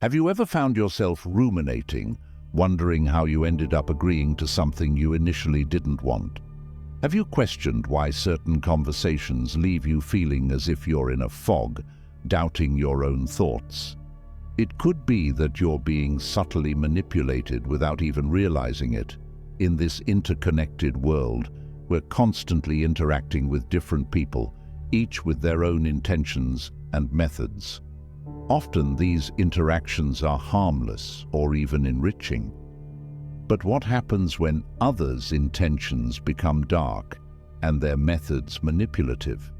Have you ever found yourself ruminating, wondering how you ended up agreeing to something you initially didn't want? Have you questioned why certain conversations leave you feeling as if you're in a fog, doubting your own thoughts? It could be that you're being subtly manipulated without even realizing it. In this interconnected world, we're constantly interacting with different people, each with their own intentions and methods. Often these interactions are harmless or even enriching. But what happens when others' intentions become dark and their methods manipulative?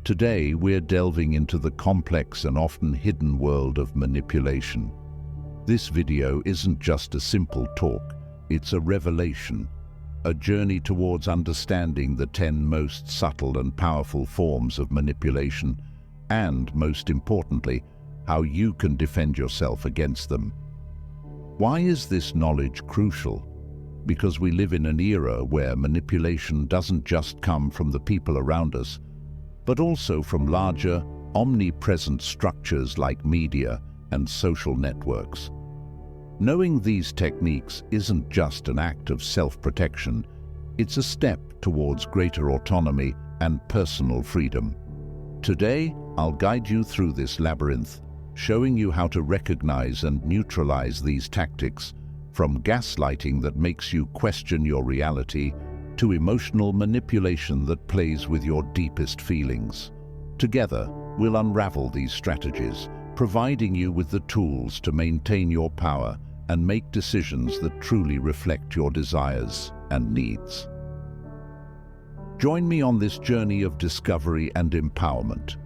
Today, we're delving into the complex and often hidden world of manipulation. This video isn't just a simple talk, it's a revelation, a journey towards understanding the 10 most subtle and powerful forms of manipulation, and, most importantly, how you can defend yourself against them. Why is this knowledge crucial? Because we live in an era where manipulation doesn't just come from the people around us, but also from larger, omnipresent structures like media and social networks. Knowing these techniques isn't just an act of self-protection, it's a step towards greater autonomy and personal freedom. Today, I'll guide you through this labyrinth, showing you how to recognize and neutralize these tactics, from gaslighting that makes you question your reality to emotional manipulation that plays with your deepest feelings. Together, we'll unravel these strategies, providing you with the tools to maintain your power and make decisions that truly reflect your desires and needs. Join me on this journey of discovery and empowerment.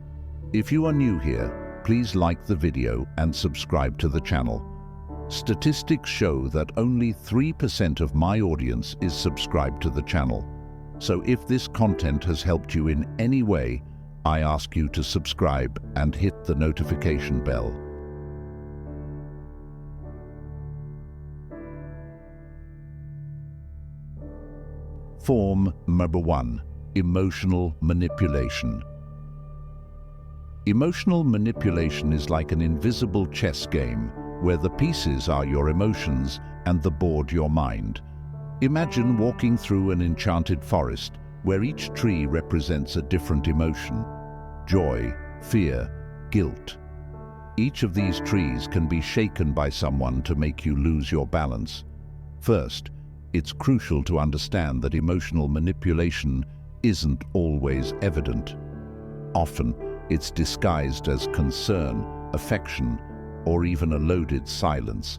If you are new here, please like the video and subscribe to the channel. Statistics show that only 3% of my audience is subscribed to the channel. So if this content has helped you in any way, I ask you to subscribe and hit the notification bell. Form number 1: emotional manipulation. Emotional manipulation is like an invisible chess game where the pieces are your emotions and the board your mind. Imagine walking through an enchanted forest where each tree represents a different emotion: joy, fear, guilt. Each of these trees can be shaken by someone to make you lose your balance. First, it's crucial to understand that emotional manipulation isn't always evident. Often, it's disguised as concern, affection, or even a loaded silence.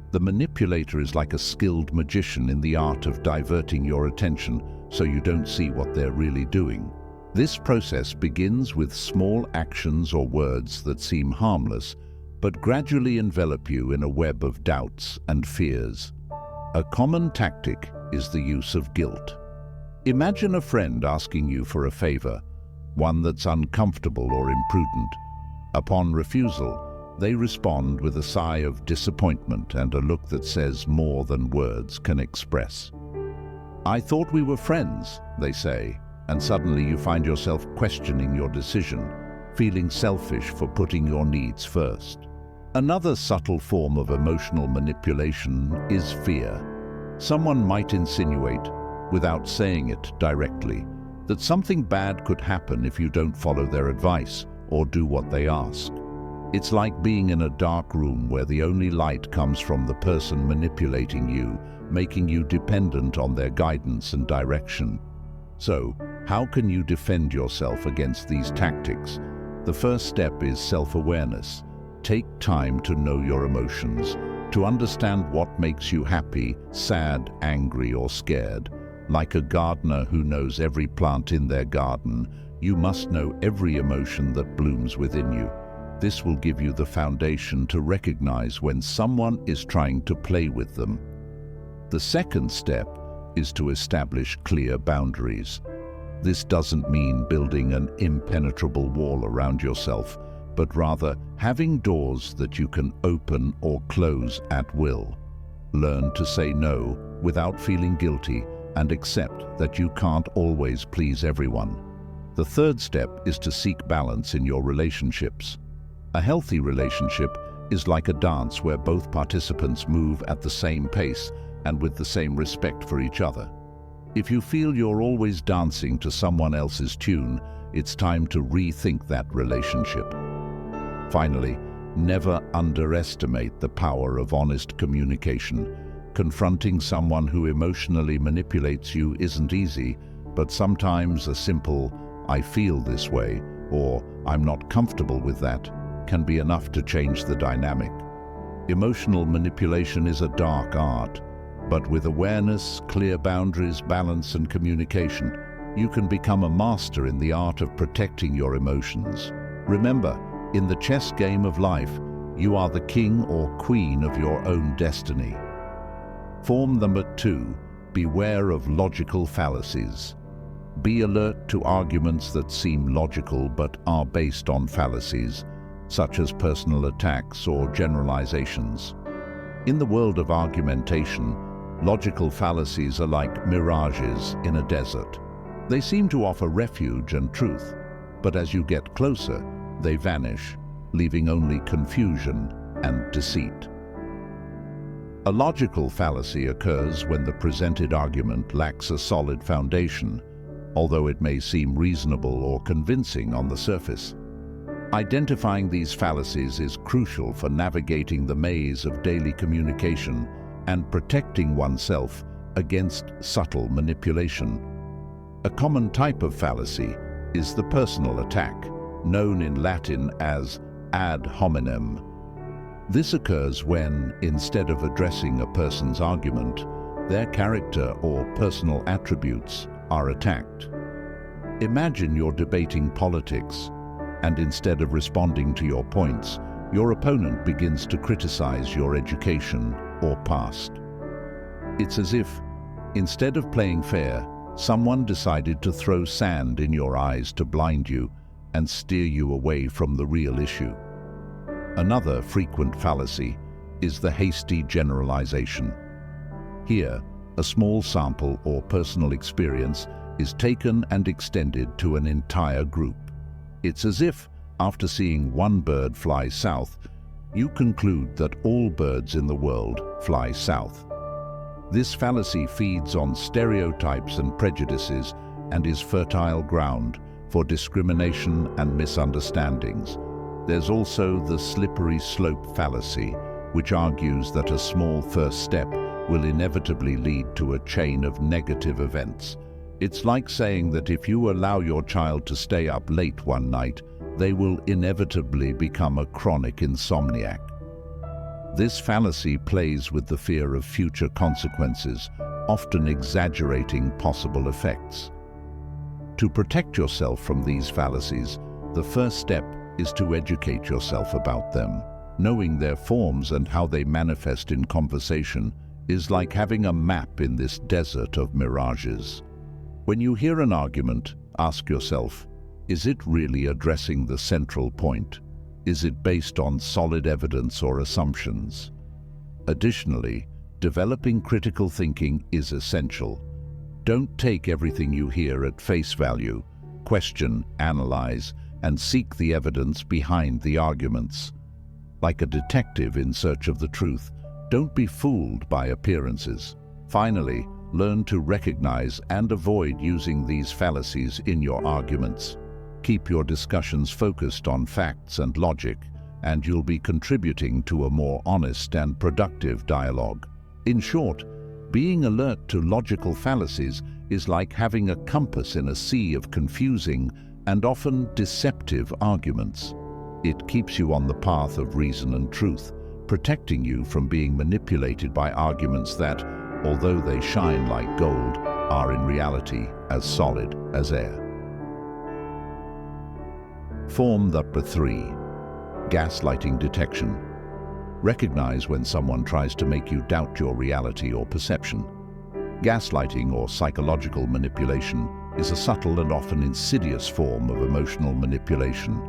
The manipulator is like a skilled magician in the art of diverting your attention so you don't see what they're really doing. This process begins with small actions or words that seem harmless, but gradually envelop you in a web of doubts and fears. A common tactic is the use of guilt. Imagine a friend asking you for a favor, one that's uncomfortable or imprudent. Upon refusal, they respond with a sigh of disappointment and a look that says more than words can express. "I thought we were friends," they say, and suddenly you find yourself questioning your decision, feeling selfish for putting your needs first. Another subtle form of emotional manipulation is fear. Someone might insinuate, without saying it directly, that something bad could happen if you don't follow their advice or do what they ask. It's like being in a dark room where the only light comes from the person manipulating you, making you dependent on their guidance and direction. So, how can you defend yourself against these tactics? The first step is self-awareness. Take time to know your emotions, to understand what makes you happy, sad, angry, or scared. Like a gardener who knows every plant in their garden, you must know every emotion that blooms within you. This will give you the foundation to recognize when someone is trying to play with them. The second step is to establish clear boundaries. This doesn't mean building an impenetrable wall around yourself, but rather having doors that you can open or close at will. Learn to say no without feeling guilty and accept that you can't always please everyone. The third step is to seek balance in your relationships. A healthy relationship is like a dance where both participants move at the same pace and with the same respect for each other. If you feel you're always dancing to someone else's tune, it's time to rethink that relationship. Finally, never underestimate the power of honest communication. Confronting someone who emotionally manipulates you isn't easy, but sometimes a simple, "I feel this way," or "I'm not comfortable with that," can be enough to change the dynamic. Emotional manipulation is a dark art, but with awareness, clear boundaries, balance, and communication, you can become a master in the art of protecting your emotions. Remember, in the chess game of life, you are the king or queen of your own destiny. Form number 2, beware of logical fallacies. Be alert to arguments that seem logical but are based on fallacies, such as personal attacks or generalizations. In the world of argumentation, logical fallacies are like mirages in a desert. They seem to offer refuge and truth, but as you get closer, they vanish, leaving only confusion and deceit. A logical fallacy occurs when the presented argument lacks a solid foundation, although it may seem reasonable or convincing on the surface. Identifying these fallacies is crucial for navigating the maze of daily communication and protecting oneself against subtle manipulation. A common type of fallacy is the personal attack, known in Latin as ad hominem. This occurs when, instead of addressing a person's argument, their character or personal attributes are attacked. Imagine you're debating politics, and instead of responding to your points, your opponent begins to criticize your education or past. It's as if, instead of playing fair, someone decided to throw sand in your eyes to blind you and steer you away from the real issue. Another frequent fallacy is the hasty generalization. Here, a small sample or personal experience is taken and extended to an entire group. It's as if, after seeing one bird fly south, you conclude that all birds in the world fly south. This fallacy feeds on stereotypes and prejudices and is fertile ground for discrimination and misunderstandings. There's also the slippery slope fallacy, which argues that a small first step will inevitably lead to a chain of negative events. It's like saying that if you allow your child to stay up late one night, they will inevitably become a chronic insomniac. This fallacy plays with the fear of future consequences, often exaggerating possible effects. To protect yourself from these fallacies, the first step is to educate yourself about them. Knowing their forms and how they manifest in conversation is like having a map in this desert of mirages. When you hear an argument, ask yourself, is it really addressing the central point? Is it based on solid evidence or assumptions? Additionally, developing critical thinking is essential. Don't take everything you hear at face value. Question, analyze, and seek the evidence behind the arguments. Like a detective in search of the truth, don't be fooled by appearances. Finally, learn to recognize and avoid using these fallacies in your arguments. Keep your discussions focused on facts and logic, and you'll be contributing to a more honest and productive dialogue. In short, being alert to logical fallacies is like having a compass in a sea of confusing and often deceptive arguments. It keeps you on the path of reason and truth, protecting you from being manipulated by arguments that, although they shine like gold, are in reality as solid as air. Form number 3. Gaslighting detection. Recognize when someone tries to make you doubt your reality or perception. Gaslighting, or psychological manipulation, is a subtle and often insidious form of emotional manipulation.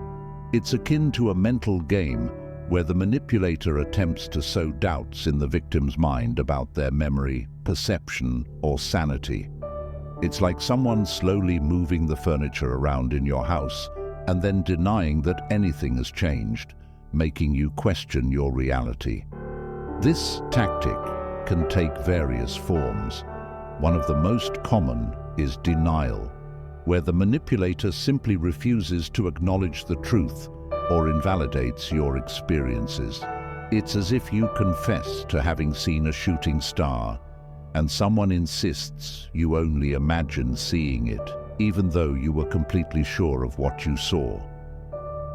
It's akin to a mental game where the manipulator attempts to sow doubts in the victim's mind about their memory, perception, or sanity. It's like someone slowly moving the furniture around in your house and then denying that anything has changed, making you question your reality. This tactic can take various forms. One of the most common is denial, where the manipulator simply refuses to acknowledge the truth or invalidates your experiences. It's as if you confess to having seen a shooting star, and someone insists you only imagine seeing it, even though you were completely sure of what you saw.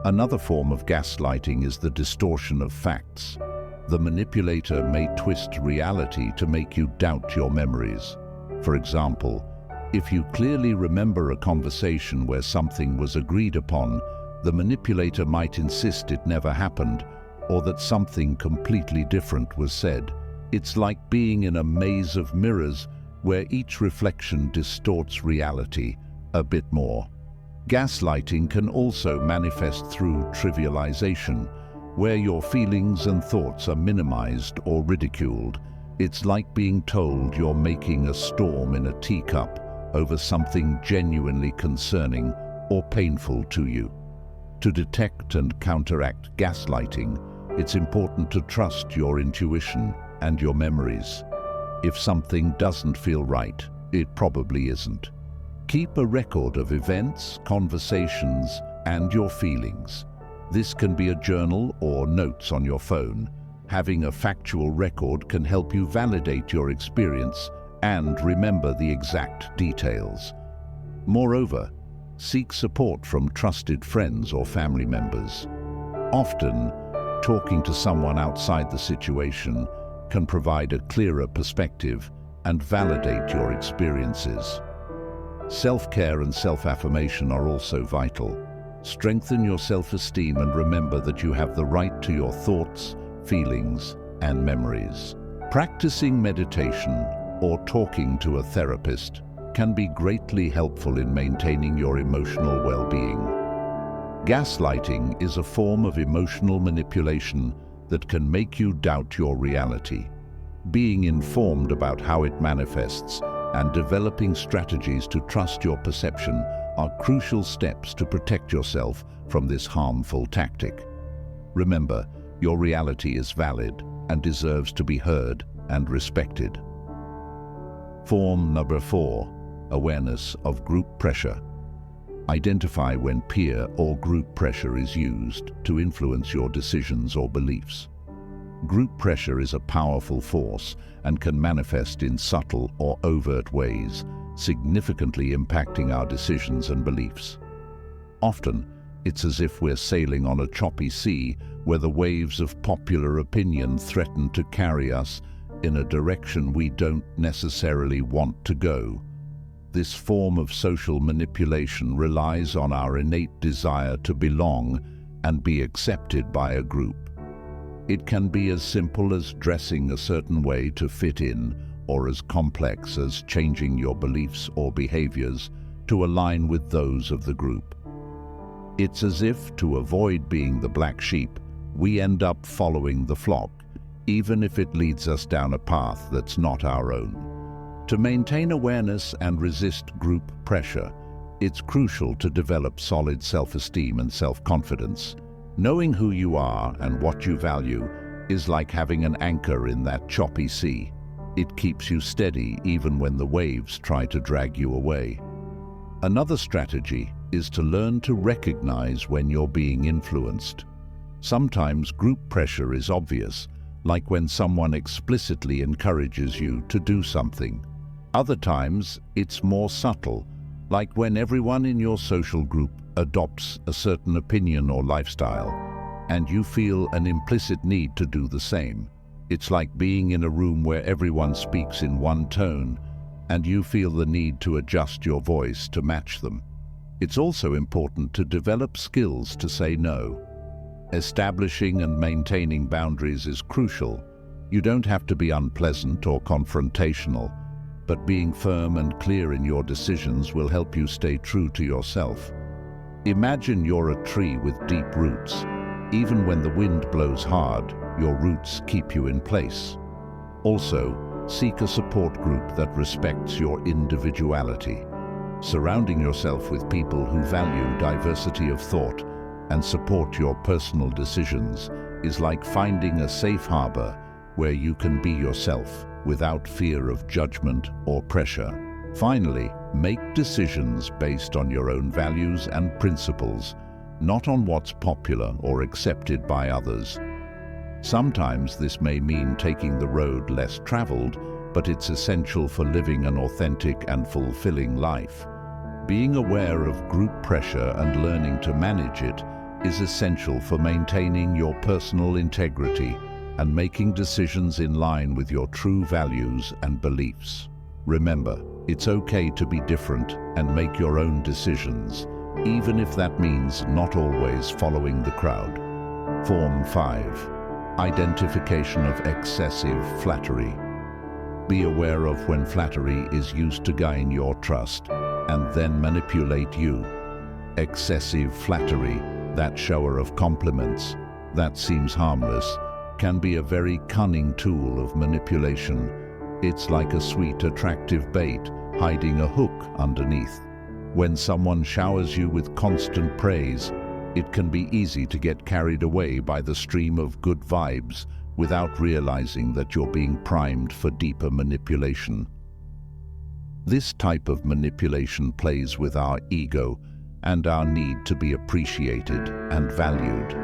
Another form of gaslighting is the distortion of facts. The manipulator may twist reality to make you doubt your memories. For example, if you clearly remember a conversation where something was agreed upon, the manipulator might insist it never happened, or that something completely different was said. It's like being in a maze of mirrors where each reflection distorts reality a bit more. Gaslighting can also manifest through trivialization, where your feelings and thoughts are minimized or ridiculed. It's like being told you're making a storm in a teacup over something genuinely concerning or painful to you. To detect and counteract gaslighting, it's important to trust your intuition and your memories. If something doesn't feel right, it probably isn't. Keep a record of events, conversations, and your feelings. This can be a journal or notes on your phone. Having a factual record can help you validate your experience and remember the exact details. Moreover, seek support from trusted friends or family members. Often, talking to someone outside the situation can provide a clearer perspective and validate your experiences. Self-care and self-affirmation are also vital. Strengthen your self-esteem and remember that you have the right to your thoughts, feelings, and memories. Practicing meditation or talking to a therapist can be greatly helpful in maintaining your emotional well-being. Gaslighting is a form of emotional manipulation that can make you doubt your reality. Being informed about how it manifests and developing strategies to trust your perception are crucial steps to protect yourself from this harmful tactic. Remember, your reality is valid and deserves to be heard and respected. Form number 4, awareness of group pressure. Identify when peer or group pressure is used to influence your decisions or beliefs. Group pressure is a powerful force and can manifest in subtle or overt ways, significantly impacting our decisions and beliefs. Often, it's as if we're sailing on a choppy sea where the waves of popular opinion threaten to carry us in a direction we don't necessarily want to go. This form of social manipulation relies on our innate desire to belong and be accepted by a group. It can be as simple as dressing a certain way to fit in, or as complex as changing your beliefs or behaviors to align with those of the group. It's as if, to avoid being the black sheep, we end up following the flock, even if it leads us down a path that's not our own. To maintain awareness and resist group pressure, it's crucial to develop solid self-esteem and self-confidence. Knowing who you are and what you value is like having an anchor in that choppy sea. It keeps you steady even when the waves try to drag you away. Another strategy is to learn to recognize when you're being influenced. Sometimes group pressure is obvious, like when someone explicitly encourages you to do something. Other times, it's more subtle, like when everyone in your social group adopts a certain opinion or lifestyle, and you feel an implicit need to do the same. It's like being in a room where everyone speaks in one tone, and you feel the need to adjust your voice to match them. It's also important to develop skills to say no. Establishing and maintaining boundaries is crucial. You don't have to be unpleasant or confrontational, but being firm and clear in your decisions will help you stay true to yourself. Imagine you're a tree with deep roots. Even when the wind blows hard, your roots keep you in place. Also, seek a support group that respects your individuality. Surrounding yourself with people who value diversity of thought and support your personal decisions is like finding a safe harbor where you can be yourself without fear of judgment or pressure. Finally, make decisions based on your own values and principles, not on what's popular or accepted by others. Sometimes this may mean taking the road less traveled, but it's essential for living an authentic and fulfilling life. Being aware of group pressure and learning to manage it is essential for maintaining your personal integrity and making decisions in line with your true values and beliefs. Remember, it's okay to be different and make your own decisions, even if that means not always following the crowd. Form 5. Identification of excessive flattery. Be aware of when flattery is used to gain your trust and then manipulate you. Excessive flattery, that shower of compliments that seems harmless, can be a very cunning tool of manipulation. It's like a sweet, attractive bait hiding a hook underneath. When someone showers you with constant praise, it can be easy to get carried away by the stream of good vibes without realizing that you're being primed for deeper manipulation. This type of manipulation plays with our ego and our need to be appreciated and valued.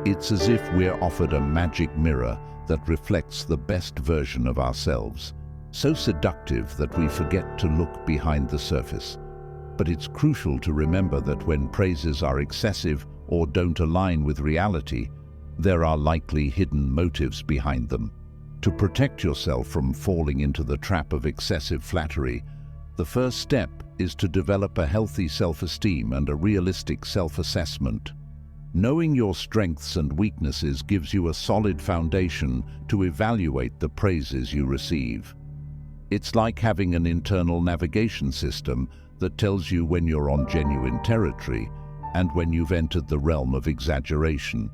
It's as if we're offered a magic mirror that reflects the best version of ourselves, so seductive that we forget to look behind the surface. But it's crucial to remember that when praises are excessive or don't align with reality, there are likely hidden motives behind them. To protect yourself from falling into the trap of excessive flattery, the first step is to develop a healthy self-esteem and a realistic self-assessment. Knowing your strengths and weaknesses gives you a solid foundation to evaluate the praises you receive. It's like having an internal navigation system that tells you when you're on genuine territory and when you've entered the realm of exaggeration.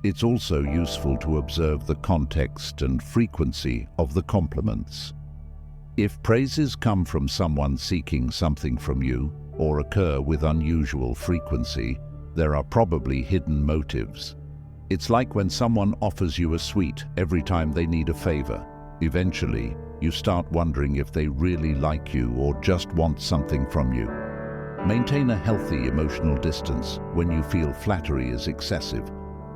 It's also useful to observe the context and frequency of the compliments. If praises come from someone seeking something from you or occur with unusual frequency, there are probably hidden motives. It's like when someone offers you a sweet every time they need a favor. Eventually, you start wondering if they really like you or just want something from you. Maintain a healthy emotional distance when you feel flattery is excessive.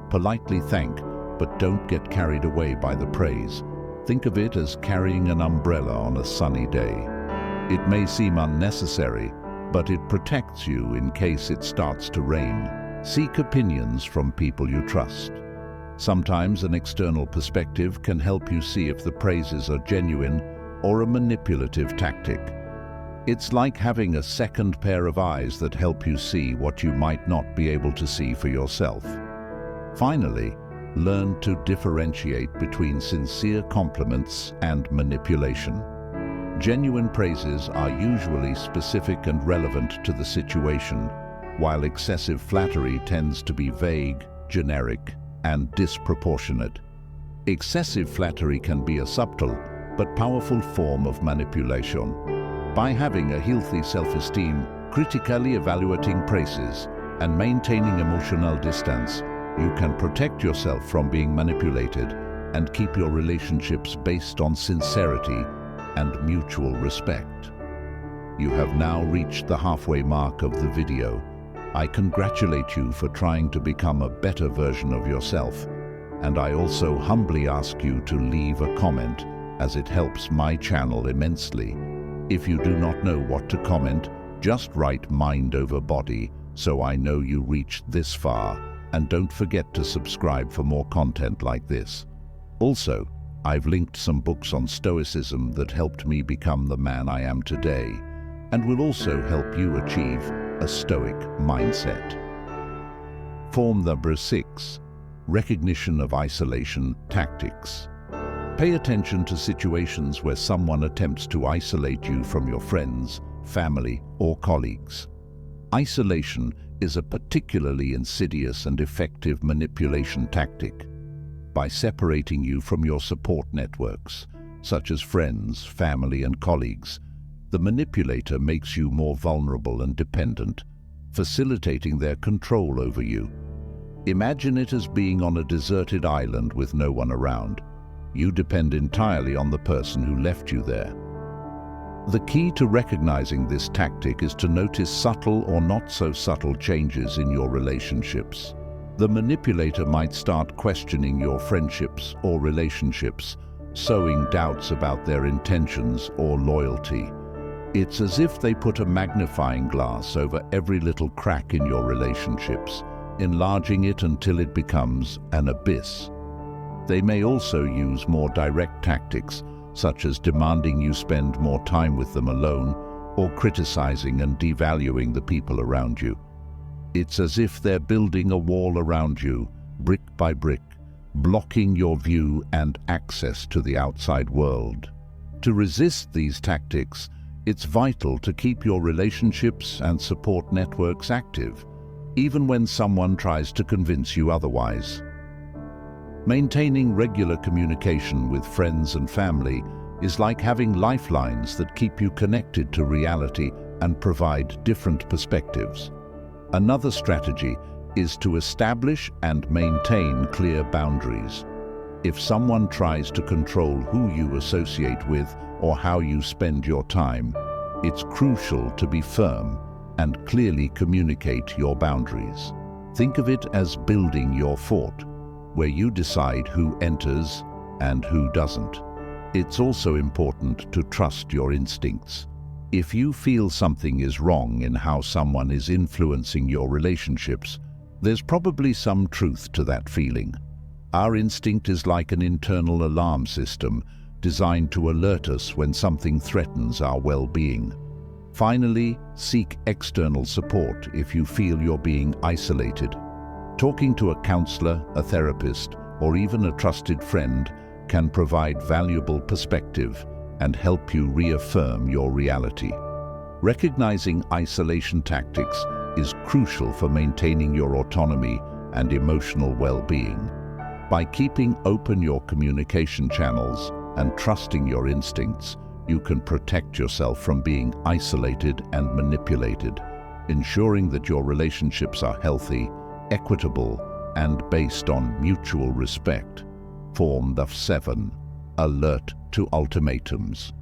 Politely thank, but don't get carried away by the praise. Think of it as carrying an umbrella on a sunny day. It may seem unnecessary, but it protects you in case it starts to rain. Seek opinions from people you trust. Sometimes an external perspective can help you see if the praises are genuine or a manipulative tactic. It's like having a second pair of eyes that help you see what you might not be able to see for yourself. Finally, learn to differentiate between sincere compliments and manipulation. Genuine praises are usually specific and relevant to the situation, while excessive flattery tends to be vague, generic, and disproportionate. Excessive flattery can be a subtle but powerful form of manipulation. By having a healthy self-esteem, critically evaluating praises, and maintaining emotional distance, you can protect yourself from being manipulated and keep your relationships based on sincerity and mutual respect. You have now reached the halfway mark of the video. I congratulate you for trying to become a better version of yourself, and I also humbly ask you to leave a comment, as it helps my channel immensely. If you do not know what to comment, just write mind over body so I know you reached this far, and don't forget to subscribe for more content like this. Also, I've linked some books on Stoicism that helped me become the man I am today, and will also help you achieve a Stoic mindset. Form number 6. Recognition of isolation tactics. Pay attention to situations where someone attempts to isolate you from your friends, family, or colleagues. Isolation is a particularly insidious and effective manipulation tactic. By separating you from your support networks, such as friends, family, and colleagues, the manipulator makes you more vulnerable and dependent. facilitating their control over you. Imagine it as being on a deserted island with no one around. You depend entirely on the person who left you there. The key to recognizing this tactic is to notice subtle or not so subtle changes in your relationships. The manipulator might start questioning your friendships or relationships, sowing doubts about their intentions or loyalty. It's as if they put a magnifying glass over every little crack in your relationships, enlarging it until it becomes an abyss. They may also use more direct tactics, such as demanding you spend more time with them alone or criticizing and devaluing the people around you. It's as if they're building a wall around you, brick by brick, blocking your view and access to the outside world. To resist these tactics, it's vital to keep your relationships and support networks active, even when someone tries to convince you otherwise. Maintaining regular communication with friends and family is like having lifelines that keep you connected to reality and provide different perspectives. Another strategy is to establish and maintain clear boundaries. If someone tries to control who you associate with or how you spend your time, it's crucial to be firm and clearly communicate your boundaries. Think of it as building your fort, where you decide who enters and who doesn't. It's also important to trust your instincts. If you feel something is wrong in how someone is influencing your relationships, there's probably some truth to that feeling. Our instinct is like an internal alarm system designed to alert us when something threatens our well-being. Finally, seek external support if you feel you're being isolated. Talking to a counselor, a therapist, or even a trusted friend can provide valuable perspective and help you reaffirm your reality. Recognizing isolation tactics is crucial for maintaining your autonomy and emotional well-being. By keeping open your communication channels and trusting your instincts, you can protect yourself from being isolated and manipulated, ensuring that your relationships are healthy, equitable, and based on mutual respect. Form the 7. Alert to ultimatums.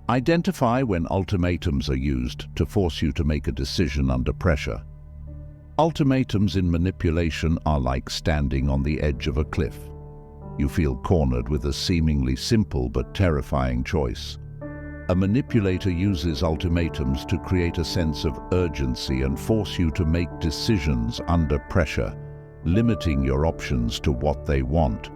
Identify when ultimatums are used to force you to make a decision under pressure. Ultimatums in manipulation are like standing on the edge of a cliff. You feel cornered with a seemingly simple but terrifying choice. A manipulator uses ultimatums to create a sense of urgency and force you to make decisions under pressure, limiting your options to what they want.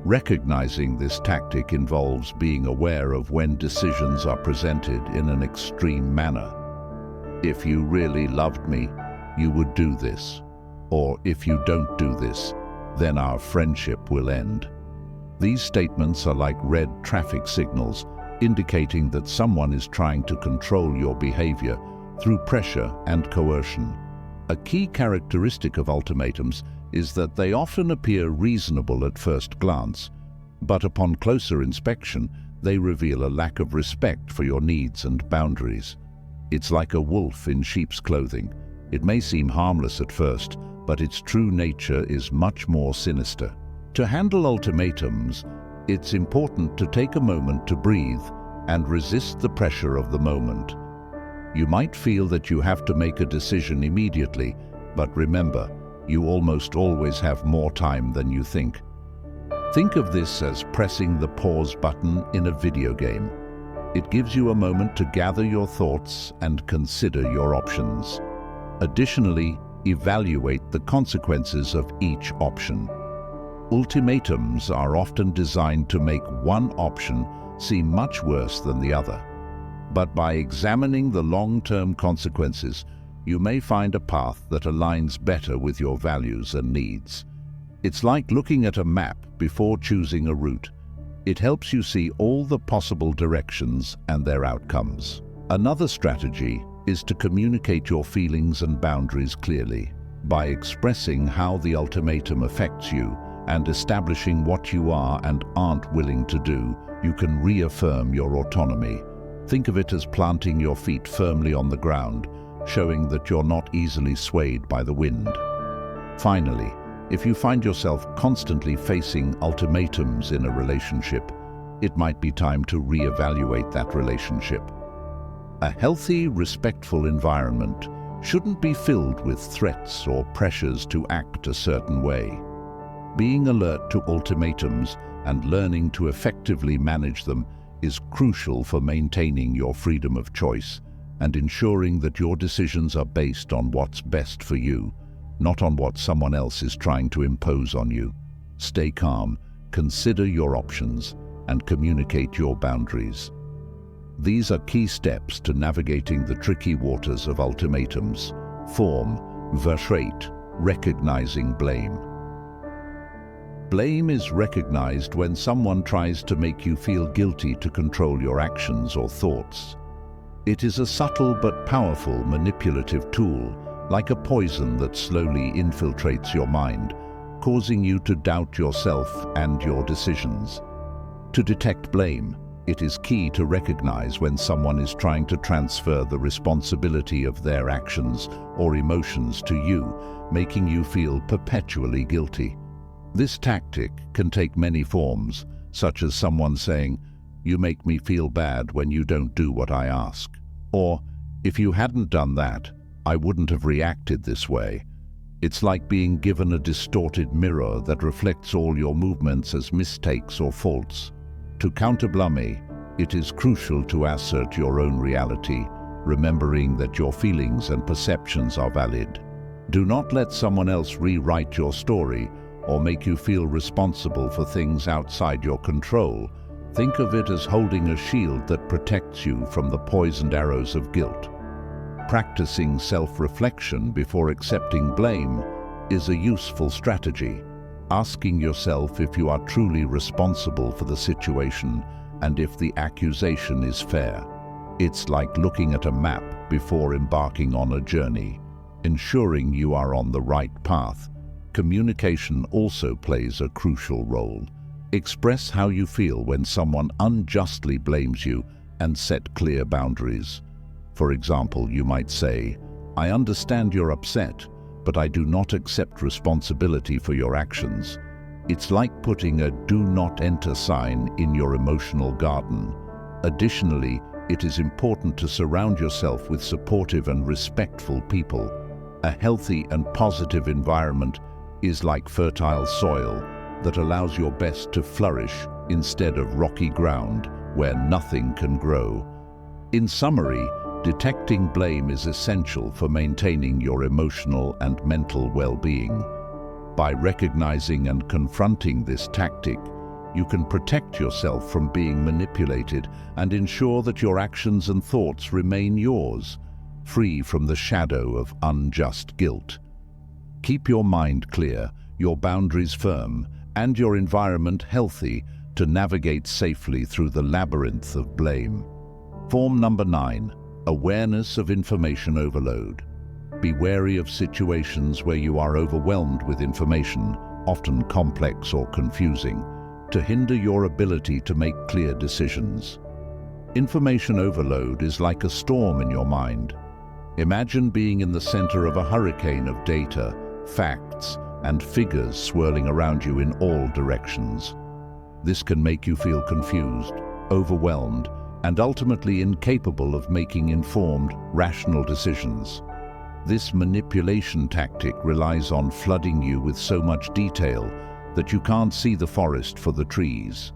Recognizing this tactic involves being aware of when decisions are presented in an extreme manner. If you really loved me, you would do this. Or if you don't do this, then our friendship will end. These statements are like red traffic signals, indicating that someone is trying to control your behavior through pressure and coercion. A key characteristic of ultimatums is that they often appear reasonable at first glance, but upon closer inspection, they reveal a lack of respect for your needs and boundaries. It's like a wolf in sheep's clothing. It may seem harmless at first, but its true nature is much more sinister. To handle ultimatums, it's important to take a moment to breathe and resist the pressure of the moment. You might feel that you have to make a decision immediately, but remember, you almost always have more time than you think. Think of this as pressing the pause button in a video game. It gives you a moment to gather your thoughts and consider your options. Additionally, evaluate the consequences of each option. Ultimatums are often designed to make one option seem much worse than the other. But by examining the long-term consequences, you may find a path that aligns better with your values and needs. It's like looking at a map before choosing a route. It helps you see all the possible directions and their outcomes. Another strategy is to communicate your feelings and boundaries clearly. By expressing how the ultimatum affects you and establishing what you are and aren't willing to do, you can reaffirm your autonomy. Think of it as planting your feet firmly on the ground, showing that you're not easily swayed by the wind. Finally, if you find yourself constantly facing ultimatums in a relationship, it might be time to reevaluate that relationship. A healthy, respectful environment shouldn't be filled with threats or pressures to act a certain way. Being alert to ultimatums and learning to effectively manage them is crucial for maintaining your freedom of choice and ensuring that your decisions are based on what's best for you, not on what someone else is trying to impose on you. Stay calm, consider your options, and communicate your boundaries. These are key steps to navigating the tricky waters of ultimatums. Form, verse 8, recognizing blame. Blame is recognized when someone tries to make you feel guilty to control your actions or thoughts. It is a subtle but powerful manipulative tool, like a poison that slowly infiltrates your mind, causing you to doubt yourself and your decisions. To detect blame, it is key to recognize when someone is trying to transfer the responsibility of their actions or emotions to you, making you feel perpetually guilty. This tactic can take many forms, such as someone saying, "You make me feel bad when you don't do what I ask," or, "If you hadn't done that, I wouldn't have reacted this way." It's like being given a distorted mirror that reflects all your movements as mistakes or faults. To counter blame, it is crucial to assert your own reality, remembering that your feelings and perceptions are valid. Do not let someone else rewrite your story or make you feel responsible for things outside your control. Think of it as holding a shield that protects you from the poisoned arrows of guilt. Practicing self-reflection before accepting blame is a useful strategy, asking yourself if you are truly responsible for the situation and if the accusation is fair. It's like looking at a map before embarking on a journey, ensuring you are on the right path. Communication also plays a crucial role. Express how you feel when someone unjustly blames you and set clear boundaries. For example, you might say, "I understand you're upset, but I do not accept responsibility for your actions." It's like putting a "do not enter" sign in your emotional garden. Additionally, it is important to surround yourself with supportive and respectful people. A healthy and positive environment is like fertile soil that allows your best to flourish instead of rocky ground where nothing can grow. In summary, detecting blame is essential for maintaining your emotional and mental well-being. By recognizing and confronting this tactic, you can protect yourself from being manipulated and ensure that your actions and thoughts remain yours, free from the shadow of unjust guilt. Keep your mind clear, your boundaries firm, and your environment healthy to navigate safely through the labyrinth of blame. Form number 9, awareness of information overload. Be wary of situations where you are overwhelmed with information, often complex or confusing, to hinder your ability to make clear decisions. Information overload is like a storm in your mind. Imagine being in the center of a hurricane of data, facts, and figures swirling around you in all directions. This can make you feel confused, overwhelmed, and ultimately incapable of making informed, rational decisions. This manipulation tactic relies on flooding you with so much detail that you can't see the forest for the trees.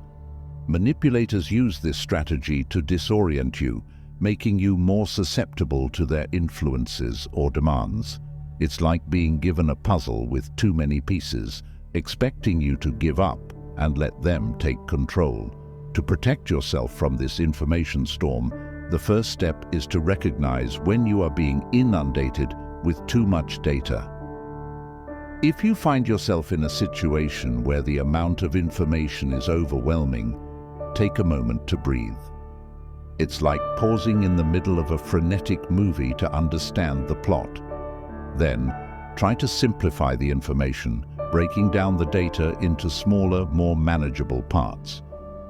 Manipulators use this strategy to disorient you, making you more susceptible to their influences or demands. It's like being given a puzzle with too many pieces, expecting you to give up and let them take control. To protect yourself from this information storm, the first step is to recognize when you are being inundated with too much data. If you find yourself in a situation where the amount of information is overwhelming, take a moment to breathe. It's like pausing in the middle of a frenetic movie to understand the plot. Then, try to simplify the information, breaking down the data into smaller, more manageable parts.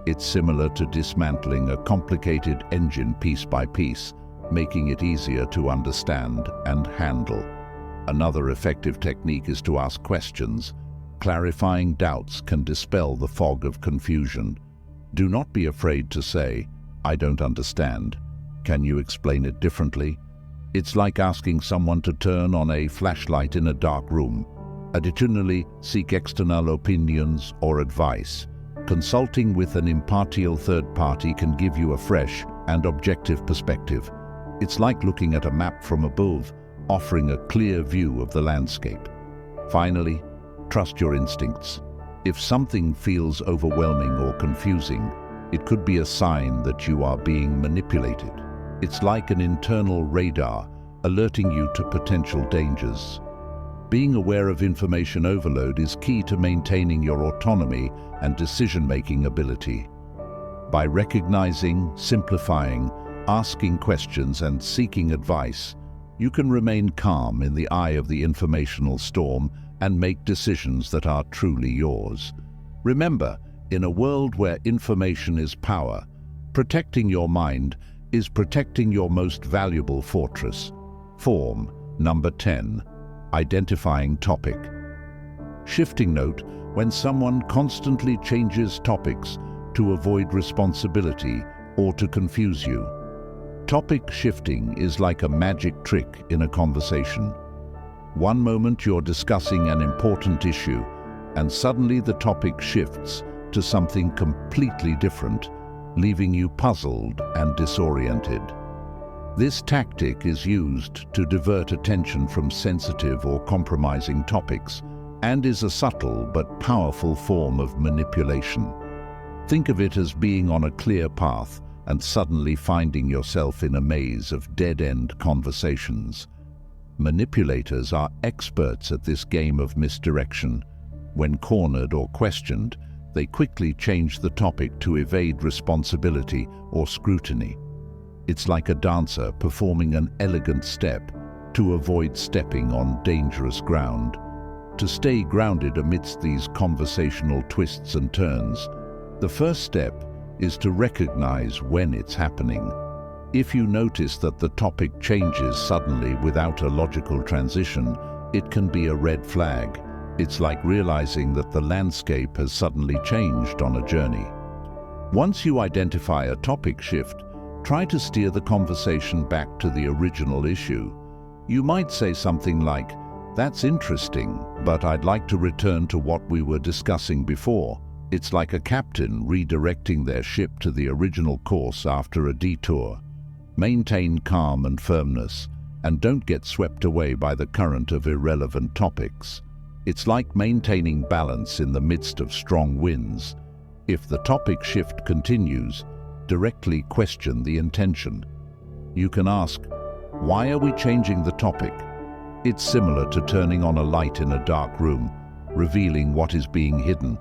It's similar to dismantling a complicated engine piece by piece, making it easier to understand and handle. Another effective technique is to ask questions. Clarifying doubts can dispel the fog of confusion. Do not be afraid to say, "I don't understand. Can you explain it differently?" It's like asking someone to turn on a flashlight in a dark room. Additionally, seek external opinions or advice. Consulting with an impartial third party can give you a fresh and objective perspective. It's like looking at a map from above, offering a clear view of the landscape. Finally, trust your instincts. If something feels overwhelming or confusing, it could be a sign that you are being manipulated. It's like an internal radar alerting you to potential dangers. Being aware of information overload is key to maintaining your autonomy and decision-making ability. By recognizing, simplifying, asking questions, and seeking advice, you can remain calm in the eye of the informational storm and make decisions that are truly yours. Remember, in a world where information is power, protecting your mind is protecting your most valuable fortress. Form number 10. Identifying topic. Shifting note: when someone constantly changes topics to avoid responsibility or to confuse you. Topic shifting is like a magic trick in a conversation. One moment you're discussing an important issue, and suddenly the topic shifts to something completely different, leaving you puzzled and disoriented. This tactic is used to divert attention from sensitive or compromising topics and is a subtle but powerful form of manipulation. Think of it as being on a clear path and suddenly finding yourself in a maze of dead-end conversations. Manipulators are experts at this game of misdirection. When cornered or questioned, they quickly change the topic to evade responsibility or scrutiny. It's like a dancer performing an elegant step to avoid stepping on dangerous ground. To stay grounded amidst these conversational twists and turns, the first step is to recognize when it's happening. If you notice that the topic changes suddenly without a logical transition, it can be a red flag. It's like realizing that the landscape has suddenly changed on a journey. Once you identify a topic shift, try to steer the conversation back to the original issue. You might say something like, "That's interesting, but I'd like to return to what we were discussing before." It's like a captain redirecting their ship to the original course after a detour. Maintain calm and firmness, and don't get swept away by the current of irrelevant topics. It's like maintaining balance in the midst of strong winds. If the topic shift continues, directly question the intention. You can ask, "Why are we changing the topic?" It's similar to turning on a light in a dark room, revealing what is being hidden.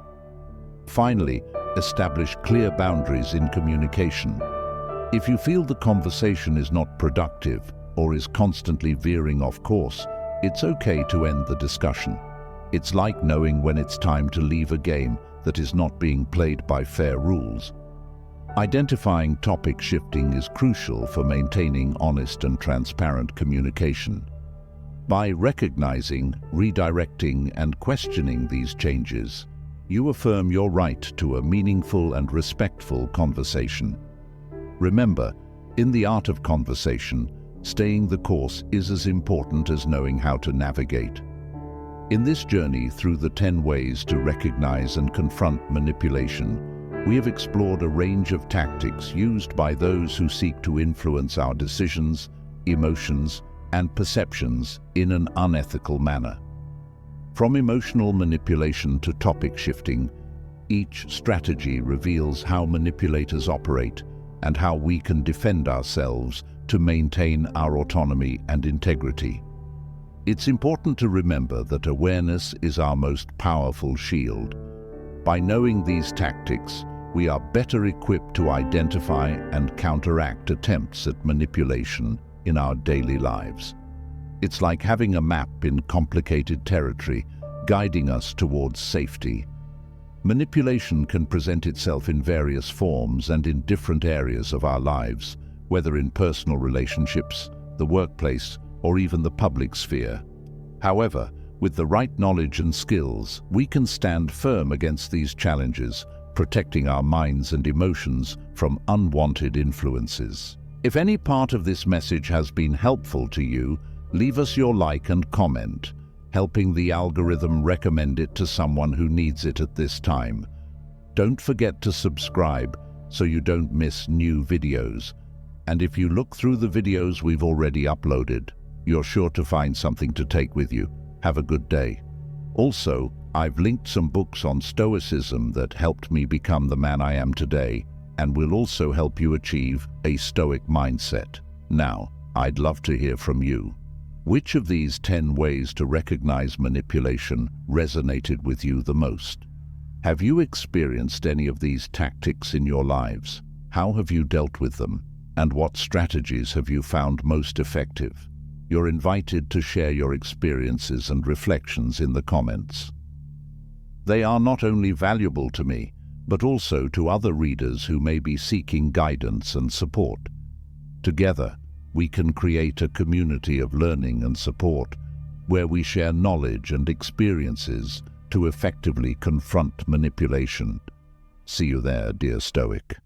Finally, establish clear boundaries in communication. If you feel the conversation is not productive or is constantly veering off course, it's okay to end the discussion. It's like knowing when it's time to leave a game that is not being played by fair rules. Identifying topic shifting is crucial for maintaining honest and transparent communication. By recognizing, redirecting, and questioning these changes, you affirm your right to a meaningful and respectful conversation. Remember, in the art of conversation, staying the course is as important as knowing how to navigate. In this journey through the 10 ways to recognize and confront manipulation, we have explored a range of tactics used by those who seek to influence our decisions, emotions, and perceptions in an unethical manner. From emotional manipulation to topic shifting, each strategy reveals how manipulators operate and how we can defend ourselves to maintain our autonomy and integrity. It's important to remember that awareness is our most powerful shield. By knowing these tactics, we are better equipped to identify and counteract attempts at manipulation in our daily lives. It's like having a map in complicated territory, guiding us towards safety. Manipulation can present itself in various forms and in different areas of our lives, whether in personal relationships, the workplace, or even the public sphere. However, with the right knowledge and skills, we can stand firm against these challenges, protecting our minds and emotions from unwanted influences. If any part of this message has been helpful to you, leave us your like and comment, helping the algorithm recommend it to someone who needs it at this time. Don't forget to subscribe so you don't miss new videos. And if you look through the videos we've already uploaded, you're sure to find something to take with you. Have a good day. Also, I've linked some books on Stoicism that helped me become the man I am today, and will also help you achieve a Stoic mindset. Now, I'd love to hear from you. Which of these 10 ways to recognize manipulation resonated with you the most? Have you experienced any of these tactics in your lives? How have you dealt with them? And what strategies have you found most effective? You're invited to share your experiences and reflections in the comments. They are not only valuable to me, but also to other readers who may be seeking guidance and support. Together, we can create a community of learning and support where we share knowledge and experiences to effectively confront manipulation. See you there, dear Stoic.